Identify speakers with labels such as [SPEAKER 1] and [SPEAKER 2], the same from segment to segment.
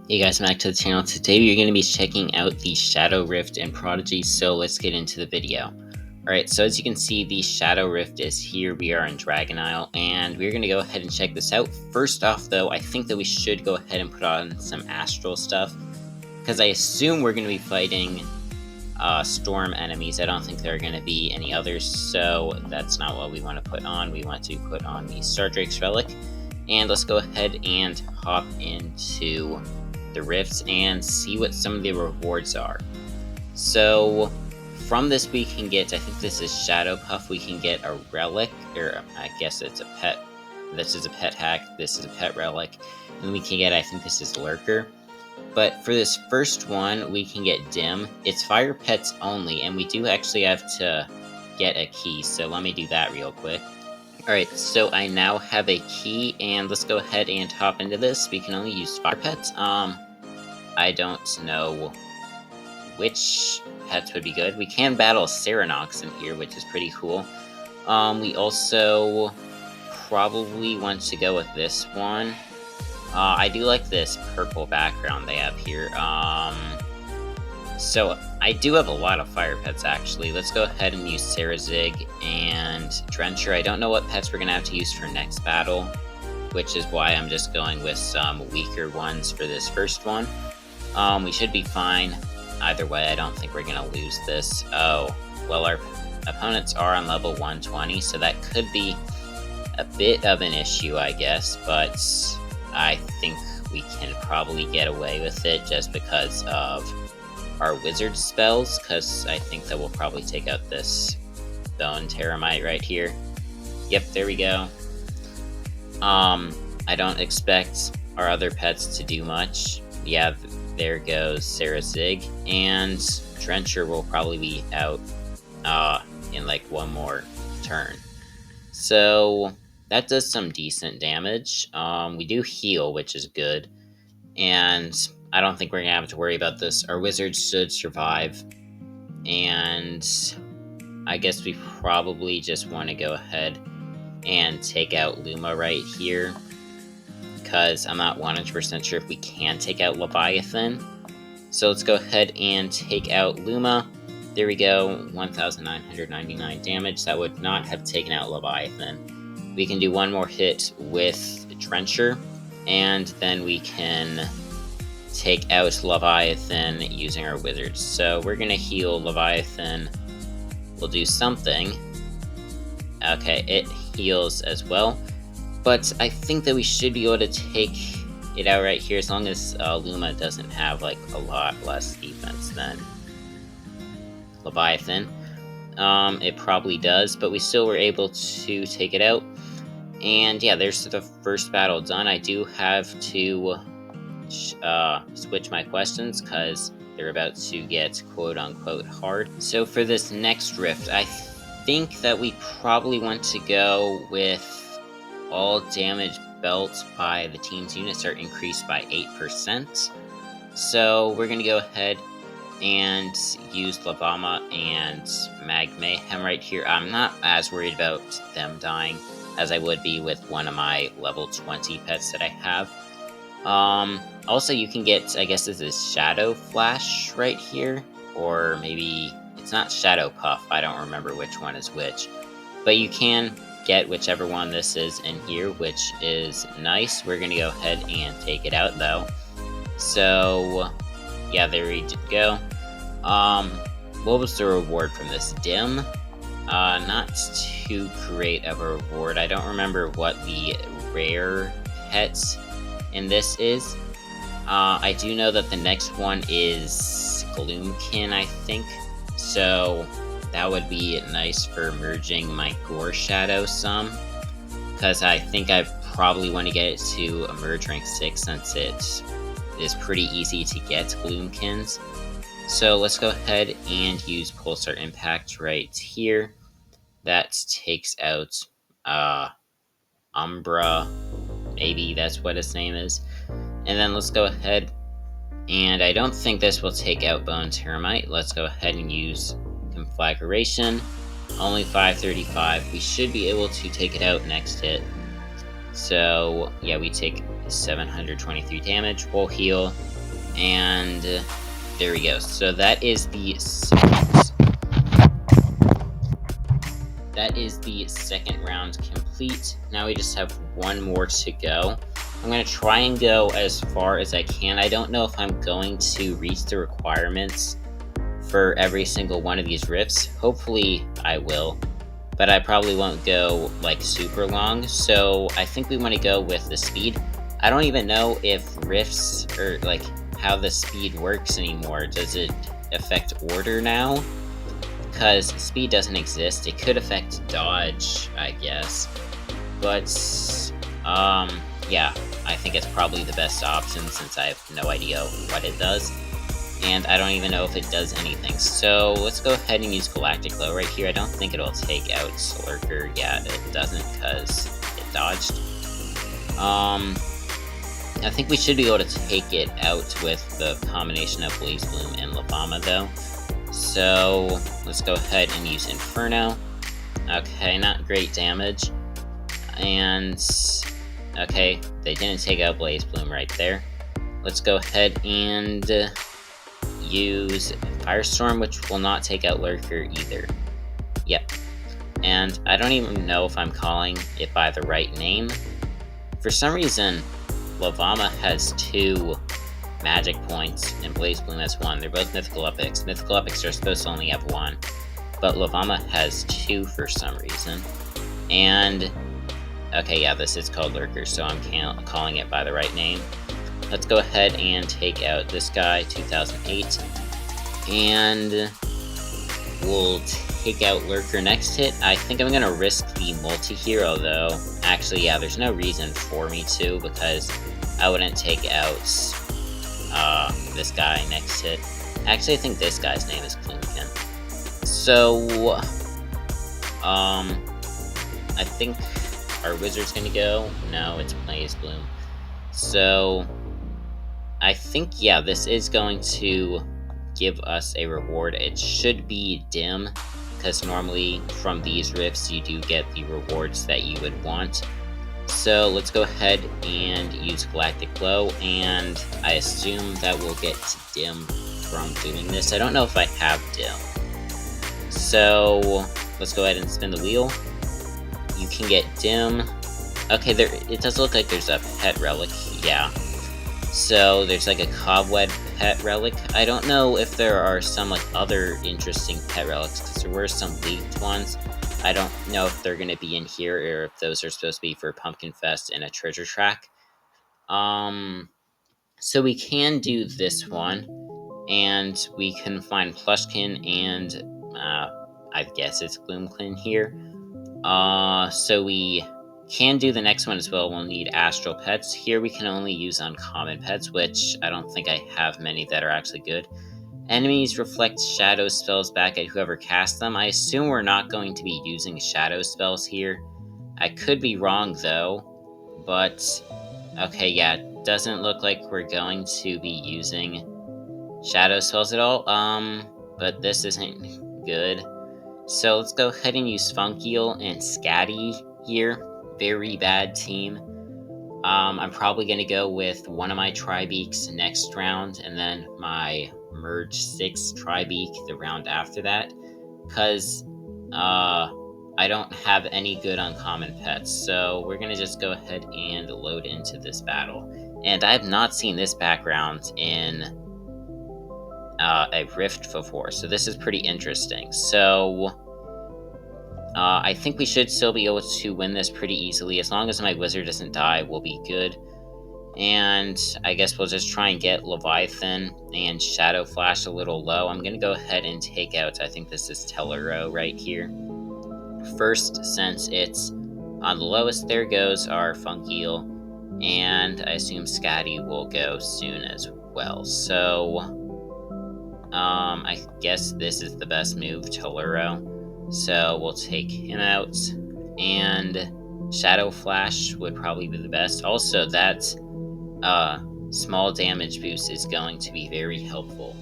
[SPEAKER 1] Hey guys, back to the channel. Today we're going to be checking out the Shadow Rift and Prodigy, so let's get into the video. Alright, so as you can see, the Shadow Rift is here. We are in Dragon Isle, and we're going to go ahead and check this out. First off, though, I think that we should go ahead and put on some Astral stuff, because I assume we're going to be fighting Storm enemies. I don't think there are going to be any others, so that's not what we want to put on. We want to put on the Stardrake's Relic, and let's go ahead and hop into the rifts and see what some of the rewards are. So from this we can get, I think this is Shadow Puff, we can get a relic, or I guess it's a pet. This is a pet hack, this is a pet relic, and we can get, I think this is Lurker. But for this first one, we can get Dim. It's fire pets only, and we do actually have to get a key, so let me do that real quick. Alright, so I now have a key, and let's go ahead and hop into this. We can only use fire pets. I don't know which pets would be good. We can battle Ceranox in here, which is pretty cool. We also probably want to go with this one. I do like this purple background they have here. So I do have a lot of fire pets, actually. Let's go ahead and use Sarazig and Drencher. I don't know what pets we're going to have to use for next battle, which is why I'm just going with some weaker ones for this first one. We should be fine. Either way, I don't think we're going to lose this. Oh, well, our opponents are on level 120, so that could be a bit of an issue, I guess, but I think we can probably get away with it just because of our wizard spells, because I think that we'll probably take out this Bone Terramite right here. Yep, there we go. I don't expect our other pets to do much. Yeah, there goes Sarazig, and Drencher will probably be out in like one more turn. So that does some decent damage. We do heal, which is good, and I don't think we're gonna have to worry about this. Our wizards should survive, and I guess we probably just want to go ahead and take out Luma right here, because I'm not 100% sure if we can take out Leviathan. So let's go ahead and take out Luma. There we go, 1,999 damage. That would not have taken out Leviathan. We can do one more hit with Drencher, and then we can take out Leviathan using our wizards. So we're going to heal Leviathan. We'll do something. Okay, it heals as well. But I think that we should be able to take it out right here, as long as Luma doesn't have like a lot less defense than Leviathan. It probably does, but we still were able to take it out. And yeah, there's the first battle done. I do have to switch my questions because they're about to get quote-unquote hard. So for this next rift, I think that we probably want to go with all damage belts by the team's units are increased by 8%. So we're going to go ahead and use Lavama and Mag Mayhem right here. I'm not as worried about them dying as I would be with one of my level 20 pets that I have. Also, you can get, I guess this is Shadow Flash right here, or maybe it's not Shadow Puff. I don't remember which one is which, but you can get whichever one this is in here, which is nice. We're gonna go ahead and take it out though. So yeah, there we go. What was the reward from this? Dim? Not too great of a reward. I don't remember what the rare pet in this is. I do know that the next one is Gloomkin, I think. So that would be nice for merging my Gore Shadow some, because I think I probably want to get it to a merge rank 6 since it is pretty easy to get Gloomkins. So let's go ahead and use Pulsar Impact right here. That takes out Umbra, maybe that's what his name is. And then let's go ahead, and I don't think this will take out Bone Terramite. Let's go ahead and use Conflagration. Only 535. We should be able to take it out next hit. So yeah, we take 723 damage. We'll heal. And there we go. So that is the second round complete. Now we just have one more to go. I'm going to try and go as far as I can. I don't know if I'm going to reach the requirements for every single one of these rifts. Hopefully I will, but I probably won't go like super long. So I think we want to go with the speed. I don't even know if rifts or like how the speed works anymore. Does it affect order now? Because speed doesn't exist. It could affect dodge, I guess. But, yeah, I think it's probably the best option since I have no idea what it does. And I don't even know if it does anything. So let's go ahead and use Galactic Glow right here. I don't think it'll take out Slurker. Yeah, it doesn't because it dodged. I think we should be able to take it out with the combination of Blaze Bloom and Lavama though. So let's go ahead and use Inferno. Okay, not great damage. And okay, they didn't take out Blaze Bloom right there. Let's go ahead and use Firestorm, which will not take out Lurker either. Yep. And I don't even know if I'm calling it by the right name. For some reason, Lavama has 2 magic points and Blaze Bloom has 1. They're both mythical epics. Mythical epics are supposed to only have 1, but Lavama has 2 for some reason. And okay, yeah, this is called Lurker, so I'm calling it by the right name. Let's go ahead and take out this guy, 2008, and we'll take out Lurker next hit. I think I'm gonna risk the multi-hero though. Actually, yeah, there's no reason for me to, because I wouldn't take out this guy next hit. Actually, I think this guy's name is Gloomkin. So, I think our wizard's gonna go. No, it's Blaze Bloom. So, I think, yeah, this is going to give us a reward. It should be dim, because normally from these rifts you do get the rewards that you would want. So let's go ahead and use Galactic Glow, and I assume that we'll get dim from doing this. I don't know if I have dim. So let's go ahead and spin the wheel. You can get dim. Okay, it does look like there's a pet relic, yeah. So there's like a cobweb pet relic. I don't know if there are some like other interesting pet relics, because there were some leaked ones. I don't know if they're going to be in here or if those are supposed to be for Pumpkin Fest and a treasure track. So we can do this one, and we can find Plushkin and I guess it's Gloomclin here. So we can do the next one as well. We'll need Astral Pets. Here we can only use uncommon pets, which I don't think I have many that are actually good. Enemies reflect shadow spells back at whoever casts them. I assume we're not going to be using shadow spells here. I could be wrong though, but okay, yeah, it doesn't look like we're going to be using shadow spells at all. But this isn't good. So let's go ahead and use Funkiel and Scatty here. Very bad team. I'm probably going to go with one of my Tribeaks next round, and then my Merge 6 Tribeak the round after that, because I don't have any good uncommon pets, so we're going to just go ahead and load into this battle. And I have not seen this background in a Rift before, so this is pretty interesting. So I think we should still be able to win this pretty easily. As long as my wizard doesn't die, we'll be good. And I guess we'll just try and get Leviathan and Shadow Flash a little low. I'm going to go ahead and take out, I think this is Tellero right here. First, since it's on the lowest, there goes our Funkiel. And I assume Scatty will go soon as well. So I guess this is the best move, Tellero. So we'll take him out, and Shadow Flash would probably be the best. Also, that small damage boost is going to be very helpful.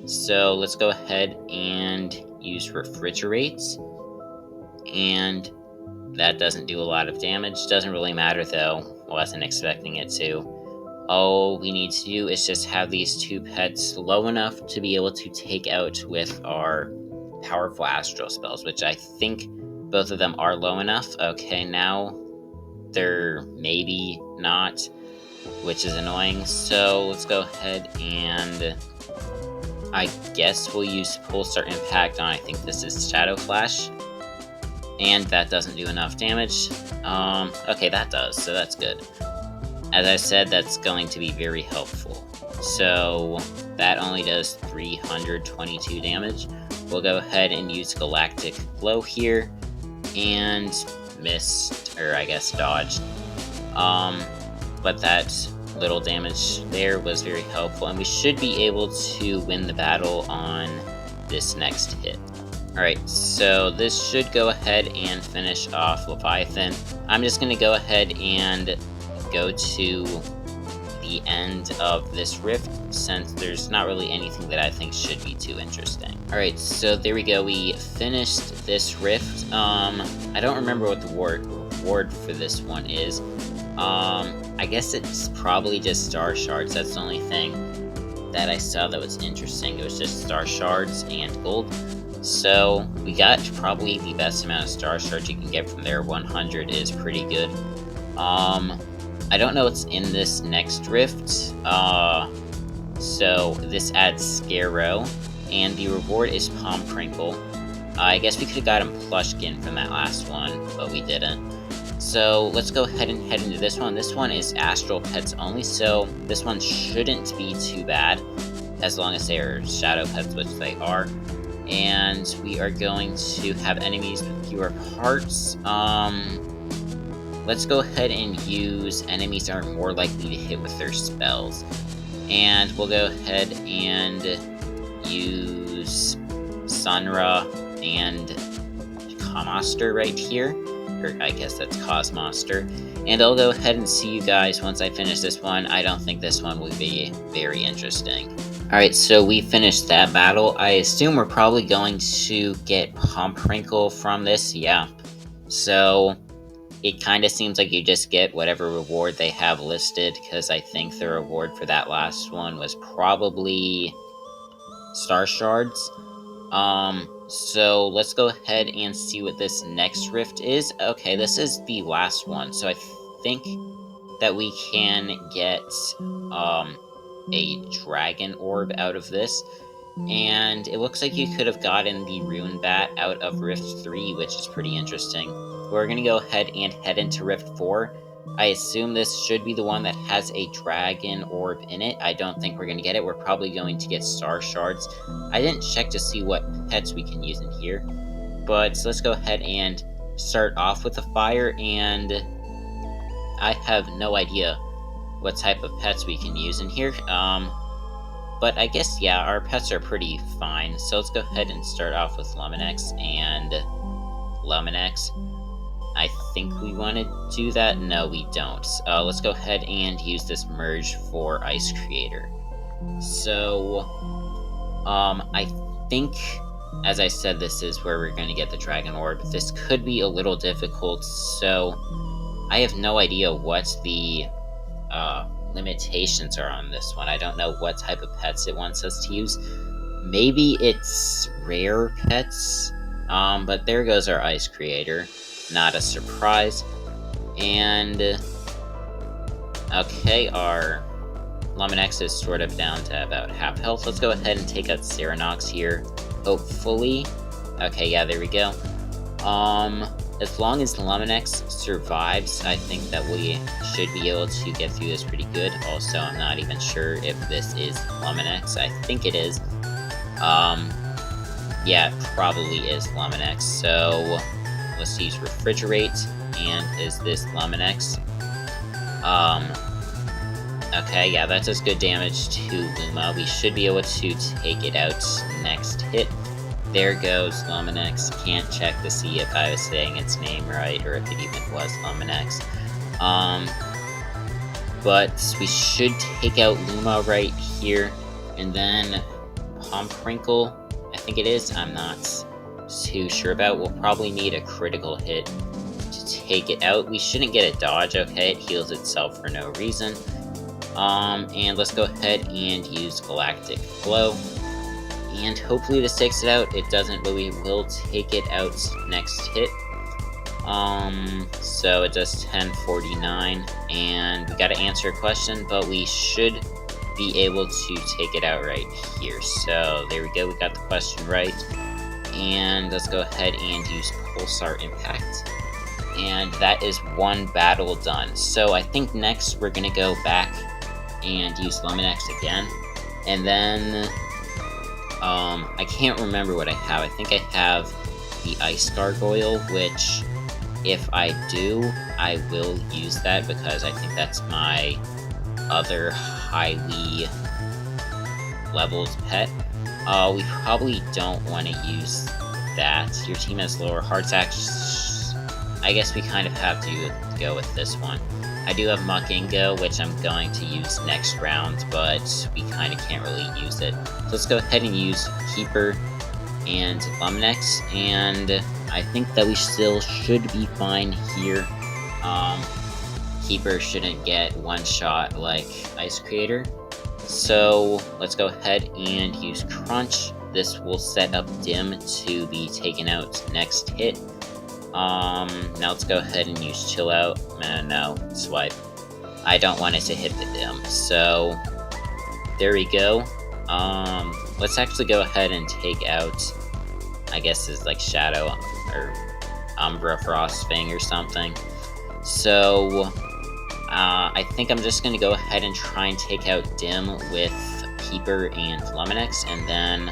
[SPEAKER 1] So let's go ahead and use Refrigerate, and that doesn't do a lot of damage. Doesn't really matter though, wasn't expecting it to. All we need to do is just have these two pets low enough to be able to take out with our powerful astral spells, which I think both of them are low enough. Okay, now they're maybe not, which is annoying. So let's go ahead and I guess we'll use Pulsar Impact on, I think this is Shadow Flash. And that doesn't do enough damage. Okay, that does, so that's good. As I said, that's going to be very helpful. So that only does 322 damage. We'll go ahead and use Galactic Glow here, and missed, or I guess dodged. But that little damage there was very helpful, and we should be able to win the battle on this next hit. Alright, so this should go ahead and finish off Leviathan. I'm just going to go ahead and go to the end of this rift, since there's not really anything that I think should be too interesting. Alright, so there we go, we finished this rift. I don't remember what the reward for this one is. I guess it's probably just Star Shards. That's the only thing that I saw that was interesting. It was just Star Shards and gold. So we got probably the best amount of Star Shards you can get from there. 100 is pretty good. I don't know what's in this next rift. So this adds Scarrow, and the reward is Palm Crinkle. I guess we could have gotten Plushkin from that last one, but we didn't. So let's go ahead and head into this one. This one is Astral Pets only, so this one shouldn't be too bad, as long as they are Shadow Pets, which they are. And we are going to have enemies with fewer parts. Let's go ahead and use enemies that are more likely to hit with their spells. And we'll go ahead and use Sunra and Cosmoster right here. Or I guess that's Cosmoster. And I'll go ahead and see you guys once I finish this one. I don't think this one will be very interesting. Alright, so we finished that battle. I assume we're probably going to get Pumprinkle from this, yeah. So it kind of seems like you just get whatever reward they have listed, because I think the reward for that last one was probably Star Shards. So let's go ahead and see what this next rift is. Okay, this is the last one, so I think that we can get, a dragon orb out of this, and it looks like you could have gotten the rune bat out of Rift 3, which is pretty interesting. We're gonna go ahead and head into Rift 4. I assume this should be the one that has a dragon orb in it. I don't think we're gonna get it. We're probably going to get Star Shards. I didn't check to see what pets we can use in here, but let's go ahead and start off with the fire, and I have no idea what type of pets we can use in here. But I guess, yeah, our pets are pretty fine. So let's go ahead and start off with Luminex and Luminex. I think we want to do that. No, we don't. Let's go ahead and use this merge for Ice Creator. So, I think, as I said, this is where we're going to get the Dragon Orb. This could be a little difficult, so I have no idea what the limitations are on this one. I don't know what type of pets it wants us to use. Maybe it's rare pets, but there goes our Ice Creator. Not a surprise. And okay, our Luminex is sort of down to about half health. Let's go ahead and take out Serenox here, hopefully. Okay, yeah, there we go. As long as Luminex survives, I think that we should be able to get through this pretty good. Also, I'm not even sure if this is Luminex. I think it is. Yeah, it probably is Luminex. So let's use Refrigerate. And is this Luminex? Okay, yeah, that does good damage to Luma. We should be able to take it out next hit. There goes Luminex. Can't check to see if I was saying its name right, or if it even was Luminex. But we should take out Luma right here, and then Pumprinkle, I think it is, I'm not too sure about. We'll probably need a critical hit to take it out. We shouldn't get a dodge, okay, it heals itself for no reason. And let's go ahead and use Galactic Glow. And hopefully this takes it out. It doesn't, but we will take it out next hit. So it does 1049, and we gotta answer a question, but we should be able to take it out right here. So there we go, we got the question right. And let's go ahead and use Pulsar Impact. And that is one battle done. So I think next we're gonna go back and use Luminex again. And then, I can't remember what I have. I think I have the Ice Gargoyle, which, if I do, I will use that because I think that's my other highly leveled pet. We probably don't want to use that. Your team has lower heart attacks. I guess we kind of have to go with this one. I do have Muckingo, which I'm going to use next round, but we kind of can't really use it. So let's go ahead and use Keeper and Luminex, and I think that we still should be fine here. Keeper shouldn't get one shot like Ice Creator. So let's go ahead and use Crunch. This will set up Dim to be taken out next hit. Now let's go ahead and use Chill Out. No, Swipe. I don't want it to hit the Dim. So there we go. Let's actually go ahead and take out, I guess it's like Shadow or Umbra Frostfang or something. So I think I'm just going to go ahead and try and take out Dim with Keeper and Luminex, and then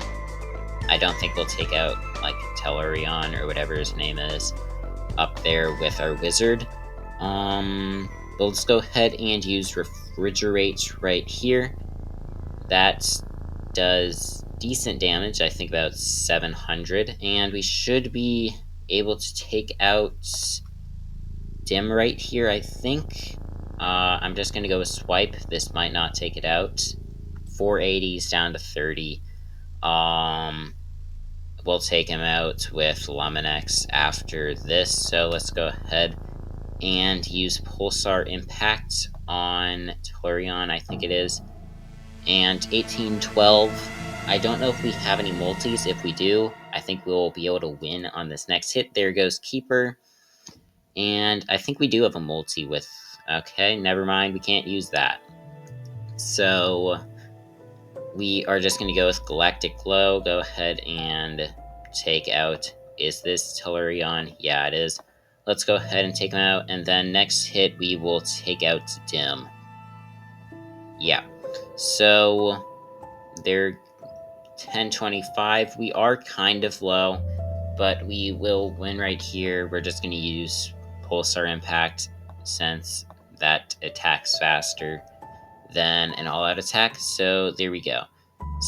[SPEAKER 1] I don't think we'll take out like Tellurion or whatever his name is up there with our Wizard. But let's go ahead and use Refrigerate right here. That does decent damage, I think about 700, and we should be able to take out Dim right here, I think. I'm just going to go with Swipe. This might not take it out. 480s down to 30. We'll take him out with Luminex after this, so let's go ahead and use Pulsar Impact on Tellurion, I think it is. And 1812. I don't know if we have any multis. If we do, I think we'll be able to win on this next hit. There goes Keeper. And I think we do have a multi with... Okay, never mind. We can't use that. So we are just going to go with Galactic Glow. Go ahead and take out... Is this Tellurion? Yeah, it is. Let's go ahead and take him out. And then next hit, we will take out Dim. Yeah. So they're 1025. We are kind of low, but we will win right here. We're just going to use Pulsar Impact since that attacks faster than an all-out attack. So there we go.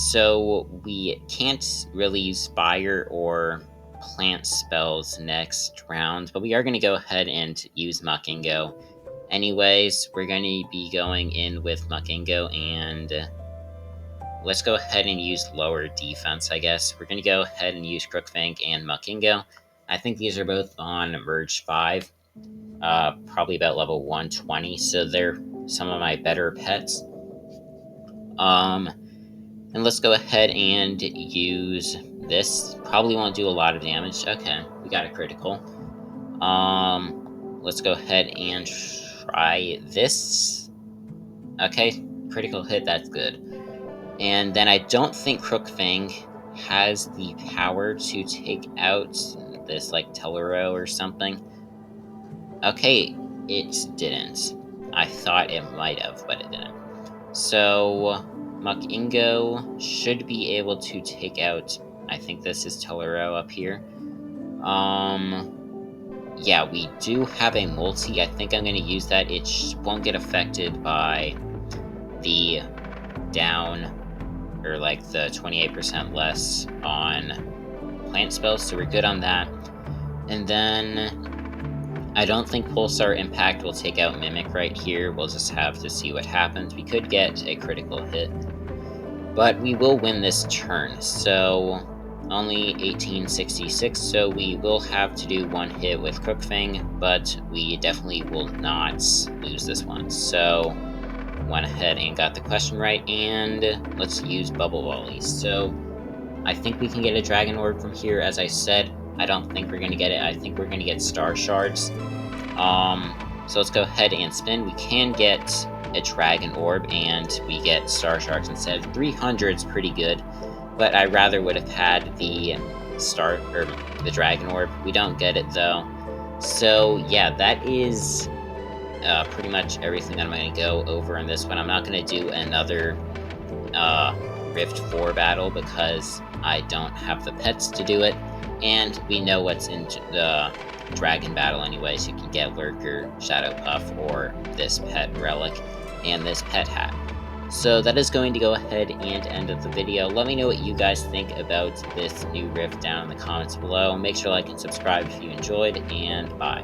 [SPEAKER 1] So we can't really use Fire or Plant spells next round, but we are going to go ahead and use Muckingo. Anyways, we're going to be going in with Muckingo, and let's go ahead and use lower defense, I guess. We're going to go ahead and use Crookfang and Muckingo. I think these are both on Merge 5, probably about level 120, so they're some of my better pets. And let's go ahead and use this. Probably won't do a lot of damage. Okay, we got a critical. Let's go ahead and try this. Okay, critical hit, that's good. And then I don't think Crookfang has the power to take out this, like, Telluro or something. Okay, it didn't. I thought it might have, but it didn't. So Muckingo should be able to take out, I think this is Telluro up here. Yeah, we do have a multi. I think I'm going to use that. It won't get affected by the down, or like the 28% less on plant spells, so we're good on that. And then I don't think Pulsar Impact will take out Mimic right here. We'll just have to see what happens. We could get a critical hit, but we will win this turn. So only 1866, so we will have to do one hit with Crookfang, but we definitely will not lose this one. So went ahead and got the question right, and let's use Bubble Volley. So I think we can get a Dragon Orb from here. As I said, I don't think we're going to get it. I think we're going to get Star Shards. So let's go ahead and spin. We can get a Dragon Orb, and we get Star Shards instead. 300 is pretty good, but I rather would have had the the Dragon Orb. We don't get it though. So yeah, that is pretty much everything that I'm going to go over in this one. I'm not going to do another Rift 4 battle because I don't have the pets to do it, and we know what's in the Dragon battle anyway, so you can get Lurker, Shadow Puff, or this pet relic, and this pet hat. So that is going to go ahead and end of the video. Let me know what you guys think about this new Rift down in the comments below. Make sure to like and subscribe if you enjoyed, and bye.